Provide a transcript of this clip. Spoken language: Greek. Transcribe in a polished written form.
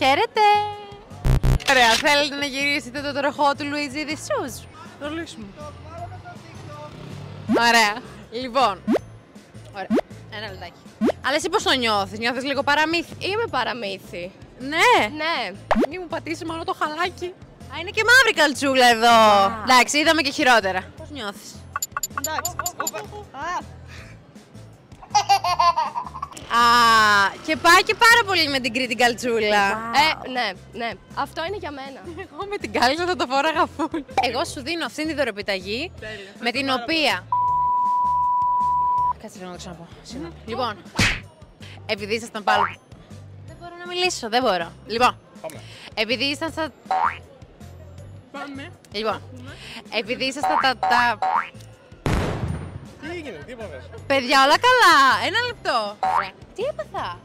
Χαίρετε! Ωραία, θέλετε να γυρίσετε το τροχό του Luigi the Shoes? Το λύσουμε. Ωραία. Λοιπόν. Ωραία. Ένα λεπτάκι. Αλλά εσύ πώς το νιώθεις? Νιώθεις λίγο παραμύθι? Είμαι παραμύθι. Ναι. Ναι. Μη μου πατήσει μόνο το χαλάκι. Α, είναι και μαύρη καλτσούλα εδώ. Εντάξει, είδαμε και χειρότερα. Πώς νιώθεις? Εντάξει. Α, και πάει και πάρα πολύ με την Κρήτη καλτσούλα. Ναι, ναι. Αυτό είναι για μένα. Εγώ με την κάλτσα θα το φόραγα φουλ. Εγώ σου δίνω αυτήν τη δωρεπιταγή με την οποία. Κάτσε λίγο να το ξαναπώ. Συγγνώμη. Λοιπόν, επειδή ήσασταν πάλι. Δεν μπορώ να μιλήσω, δεν μπορώ. Λοιπόν, επειδή ήσασταν Πάμε. Λοιπόν, επειδή ήσασταν τα. Τι έγινε, τι είπαμε? Παιδιά, όλα καλά. Ένα λεπτό. Τι έπαθα?